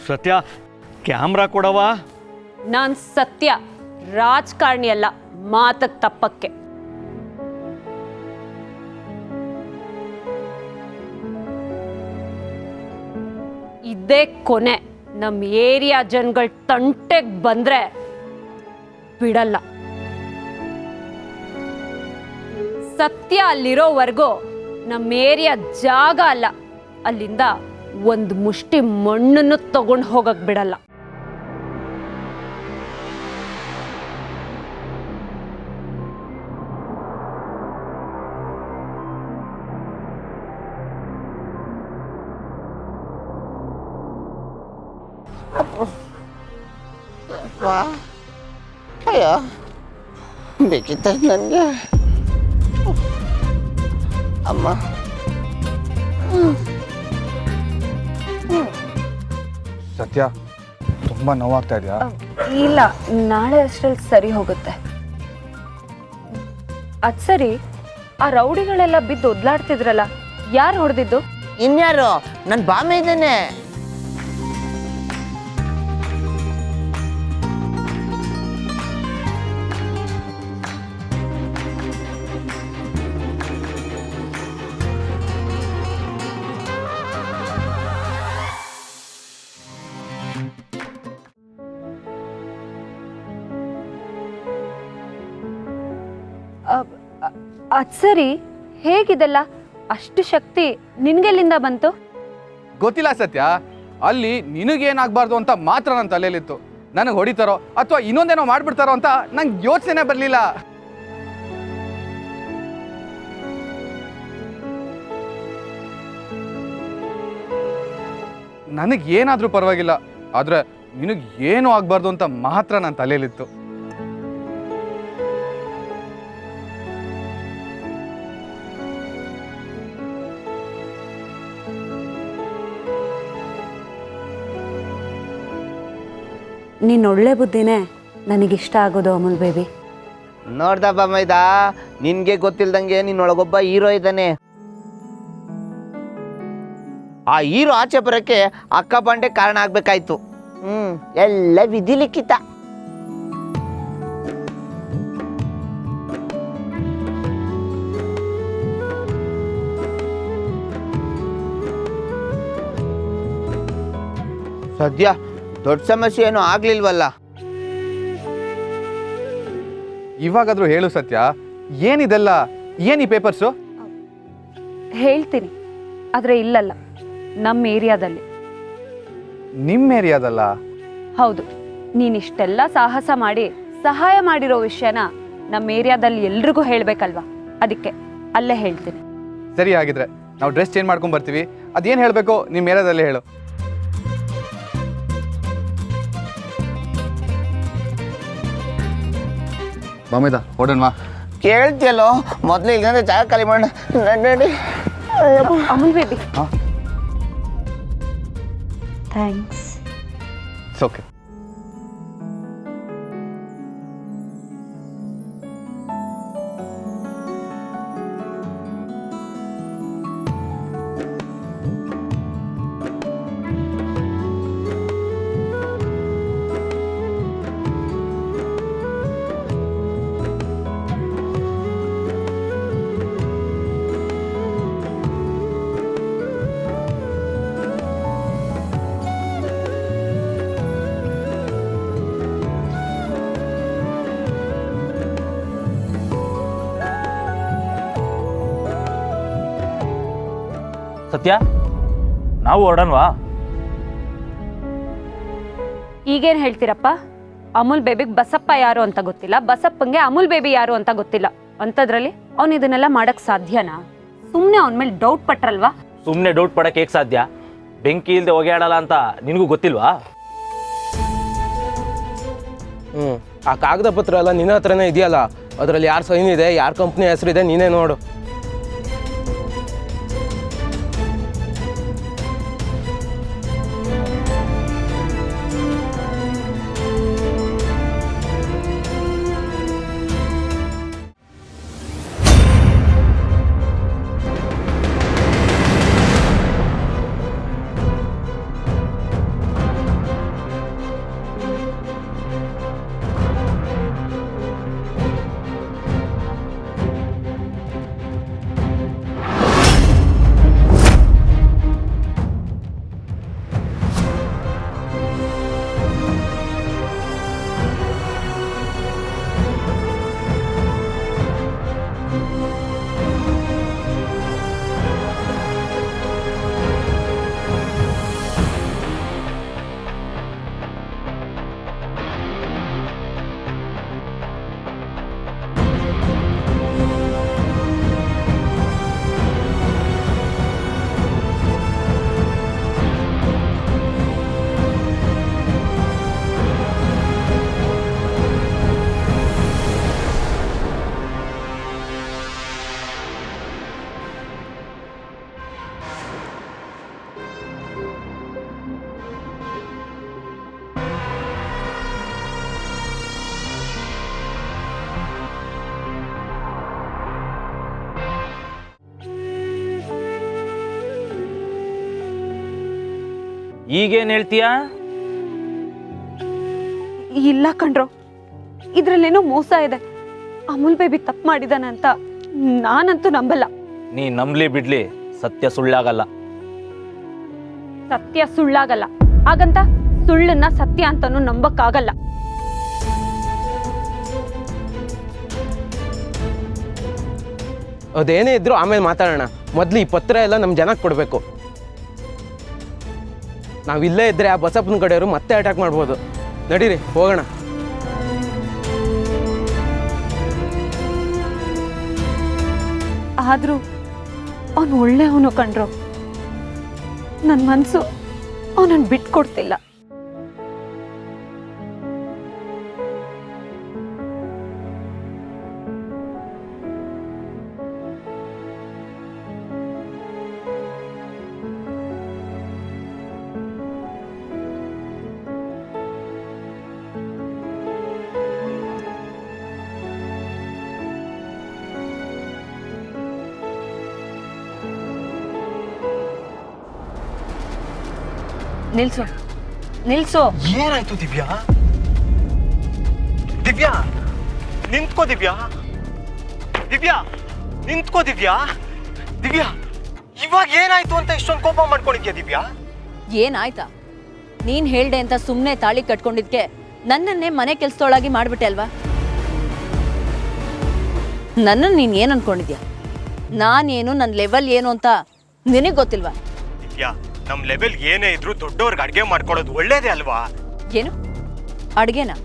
ಸತ್ಯ ಕ್ಯಾಮ್ರಾ ಕೊಡವ. ನಾನು ಸತ್ಯ ರಾಜಕಾರಣಿ ಅಲ್ಲ ಮಾತಕ್ಕೆ ತಪ್ಪಕ್ಕೆ. ಇದೇ ಕೊನೆ. ನಮ್ಮ ಏರಿಯಾ ಜನಗಳ ತಂಟೆಗೆ ಬಂದ್ರೆ ಬಿಡಲ್ಲ. ಸತ್ಯ ಅಲ್ಲಿರೋವರೆಗೂ ನಮ್ಮ ಏರಿಯಾ ಜಾಗ ಅಲ್ಲ, ಅಲ್ಲಿಂದ ಒಂದು ಮುಷ್ಟಿ ಮಣ್ಣನ್ನು ತಗೊಂಡು ಹೋಗಕ್ ಬಿಡಲ್ಲ. ಅಯ್ಯೋ ಬೇಕಿತ್ತ ನನಗೆ ಅಮ್ಮ. ಸತ್ಯ ತುಂಬ ನೋವಾಗ್ತಾ ಇದೆಯಾ? ಇಲ್ಲ, ನಾಳೆ ಅಷ್ಟರಲ್ಲಿ ಸರಿ ಹೋಗುತ್ತೆ. ಅದು ಸರಿ, ಆ ರೌಡಿಗಳೆಲ್ಲ ಬಿದ್ದು ಒದ್ಲಾಡ್ತಿದ್ರಲ್ಲ, ಯಾರು ಹೊಡೆದಿದ್ದು? ಇನ್ಯಾರು? ನನ್ನ ಬಾಮೆ ಇದ್ದೇನೆ. ಅದು ಸರಿ, ಹೇಗಿದೆಲ್ಲ? ಅಷ್ಟು ಶಕ್ತಿ ನಿನ್ಗೆಲ್ಲಿಂದ ಬಂತು? ಗೊತ್ತಿಲ್ಲ ಸತ್ಯ, ಅಲ್ಲಿ ನಿನಗೇನಾಗಬಾರ್ದು ಅಂತ ಮಾತ್ರ ನನ್ನ ತಲೆಯಲ್ಲಿತ್ತು. ನನಗೆ ಹೊಡಿತಾರೋ ಅಥವಾ ಇನ್ನೊಂದೇನೋ ಮಾಡ್ಬಿಡ್ತಾರೋ ಅಂತ ನಂಗೆ ಯೋಚನೆ ಬರಲಿಲ್ಲ. ನನಗೇನಾದರೂ ಪರವಾಗಿಲ್ಲ, ಆದರೆ ನಿನಗೆ ಏನೂ ಆಗಬಾರ್ದು ಅಂತ ಮಾತ್ರ ನನ್ನ ತಲೆಯಲ್ಲಿತ್ತು. ನೀನು ಒಳ್ಳೆ ಬುದ್ಧಿನೇ ನನಗಿಷ್ಟ ಆಗೋದು ಅಮೂಲ್ ಬೇಬಿ. ನೋಡ್ದ ಬಾಮೈದ, ನಿನ್ಗೆ ಗೊತ್ತಿಲ್ದಂಗೆ ನಿನ್ನೊಳಗೊಬ್ಬ ಹೀರೋ ಇದ್ದಾನೆ. ಆ ಹೀರೋ ಆಚೆ ಬರೋಕ್ಕೆ ಅಕ್ಕ ಬಂಡೆ ಕಾರಣ ಆಗ್ಬೇಕಾಯ್ತು. ಎಲ್ಲ ವಿಧಿ ಲಿಖಿತ. ಸದ್ಯ ದೊಡ್ಡ ಸಮಸ್ಯೆ ಏನೂ ಆಗ್ಲಿಲ್ವಲ್ಲ. ಇವಾಗಾದರೂ ಹೇಳು ಸತ್ಯ, ಏನಿದೆಲ್ಲ? ಏನಿ ಪೇಪರ್ಸು? ಹೇಳ್ತೀನಿ, ಆದರೆ ಇಲ್ಲಲ್ಲ, ನಮ್ಮ ಏರಿಯಾದಲ್ಲಿ. ನಿಮ್ಮ ಏರಿಯಾದಲ್ಲ? ಹೌದು. ನೀನಿಷ್ಟೆಲ್ಲ ಸಾಹಸ ಮಾಡಿ ಸಹಾಯ ಮಾಡಿರೋ ವಿಷಯನ ನಮ್ಮ ಏರಿಯಾದಲ್ಲಿ ಎಲ್ರಿಗೂ ಹೇಳಬೇಕಲ್ವಾ, ಅದಕ್ಕೆ ಅಲ್ಲೇ ಹೇಳ್ತೀನಿ. ಸರಿ, ಆಗಿದ್ರೆ ನಾವು ಡ್ರೆಸ್ ಚೇಂಜ್ ಮಾಡ್ಕೊಂಡು ಬರ್ತೀವಿ. ಅದೇನು ಹೇಳಬೇಕು ನಿಮ್ಮ ಏರಿಯಾದಲ್ಲೇ ಹೇಳು. ಬಾಮಿದ ಹೊಡೋಣವಾ? ಕೇಳ್ತಿಯಲ್ಲೋ, ಮೊದಲು ಇಲ್ಲಂದ್ರೆ ಜಾಗ ಖಾಲಿ ಮಾಡೋಣ. ನಡಿ. ಅಮೂಲ್ ಬೇಬಿ, ಹಾಂ, ಥ್ಯಾಂಕ್ಸ್. It's okay. ಸತ್ಯ, ನಾವು ಹೊರಡನ್ವಾ? ಈಗೇನು ಹೇಳ್ತೀರಪ್ಪ? ಅಮೂಲ್ ಬೇಬಿಗೆ ಬಸಪ್ಪ ಯಾರು ಅಂತ ಗೊತ್ತಿಲ್ಲ, ಬಸಪ್ಪಂಗೆ ಅಮೂಲ್ ಬೇಬಿ ಯಾರು ಅಂತ ಗೊತ್ತಿಲ್ಲ. ಅಂಥದ್ರಲ್ಲಿ ಅವ್ನು ಇದನ್ನೆಲ್ಲ ಮಾಡಕ್ ಸಾಧ್ಯನಾ? ಸುಮ್ಮನೆ ಅವನ ಮೇಲೆ ಡೌಟ್ ಪಟ್ರಲ್ವಾ? ಸುಮ್ಮನೆ ಡೌಟ್ ಪಡಕ್ಕೆ ಹೇಗೆ ಸಾಧ್ಯ? ಬೆಂಕಿ ಇಲ್ಲದೆ ಹೊಗೆ ಆಡಲ್ಲ ಅಂತ ನಿನಗೂ ಗೊತ್ತಿಲ್ವಾ? ಆ ಕಾಗದ ಪತ್ರ ಎಲ್ಲ ನಿನ್ನ ಹತ್ರನೇ ಇದೆಯಲ್ಲ, ಅದರಲ್ಲಿ ಯಾರು ಸೈನ್ ಇದೆ, ಯಾರ ಕಂಪ್ನಿ ಹೆಸರಿದೆ, ನೀನೇ ನೋಡು. ಈಗೇನು ಹೇಳ್ತೀಯಾ? ಇಲ್ಲ ಕಣ್ರೋ, ಇದ್ರಲ್ಲೇನೋ ಮೋಸ ಇದೆ. ಅಮೂಲ್ ಬೇಬಿ ತಪ್ಪು ಮಾಡಿದಾನೆ ಅಂತ ನಾನಂತೂ ನಂಬಲ್ಲ. ನೀ ನಂಬ್ಲಿ ಬಿಡ್ಲಿ, ಸತ್ಯ ಸುಳ್ಳಾಗಲ್ಲ. ಸತ್ಯ ಸುಳ್ಳಾಗಲ್ಲ, ಹಾಗಂತ ಸುಳ್ಳನ್ನ ಸತ್ಯ ಅಂತಾನು ನಂಬಕ್ಕಾಗಲ್ಲ. ಅದೇನೇ ಇದ್ರು ಆಮೇಲೆ ಮಾತಾಡೋಣ. ಮೊದಲು ಈ ಪತ್ರ ಎಲ್ಲ ನಮ್ಮ ಜನಕ್ಕೆ ಕೊಡಬೇಕು. ನಾವಿಲ್ಲೇ ಇದ್ದರೆ ಆ ಬಸಪ್ಪನ ಕಡೆಯವರು ಮತ್ತೆ ಅಟ್ಯಾಕ್ ಮಾಡ್ಬೋದು. ನಡೀರಿ ಹೋಗೋಣ. ಆದರೂ ಅವನು ಒಳ್ಳೆಯವನು ಕಣ್ರು. ನನ್ನ ಮನಸ್ಸು ಅವನನ್ನು ಬಿಟ್ಕೊಡ್ತಿಲ್ಲ. ನಿಲ್ಸು ನಿಲ್ಸು. ಏನಾಯ್ತು ದಿವ್ಯಾ? ದಿವ್ಯಾ ನಿಂತ್ಕೋ. ದಿವ್ಯಾ ದಿವ್ಯಾ ನಿಂತ್ಕೋ. ದಿವ್ಯಾ ದಿವ್ಯಾ ಇವಾಗ ಏನಾಯ್ತು ಅಂತ ಇಷ್ಟೊಂದು ಕೋಪ ಮಾಡ್ಕೊಂಡಿದ್ಯಾ ದಿವ್ಯಾ? ಏನಾಯ್ತಾ? ನೀನ್ ಹೇಳ್ದೆ ಅಂತ ಸುಮ್ಮನೆ ತಾಳಿ ಕಟ್ಕೊಂಡಿದ್ಕೆ ನನ್ನನ್ನೇ ಮನೆ ಕೆಲ್ಸದೊಳಗಿ ಮಾಡ್ಬಿಟ್ಟೆ ಅಲ್ವಾ? ನನ್ನನ್ನು ನೀನ್ ಏನ್ ಅನ್ಕೊಂಡಿದ್ಯಾ? ನಾನೇನು ನನ್ನ ಲೆವೆಲ್ ಏನು ಅಂತ ನಿನಗೆ ಗೊತ್ತಿಲ್ವಾ? ದಿವ್ಯಾ, ನಮ್ ಲೆವೆಲ್ ಏನೇ ಇದ್ರು ದೊಡ್ಡವ್ರಿಗೆ ಅಡ್ಗೆ ಮಾಡ್ಕೊಡೋದು ಒಳ್ಳೇದೇ ಅಲ್ವಾ? ಏನು ಅಡ್ಗೆನಾ?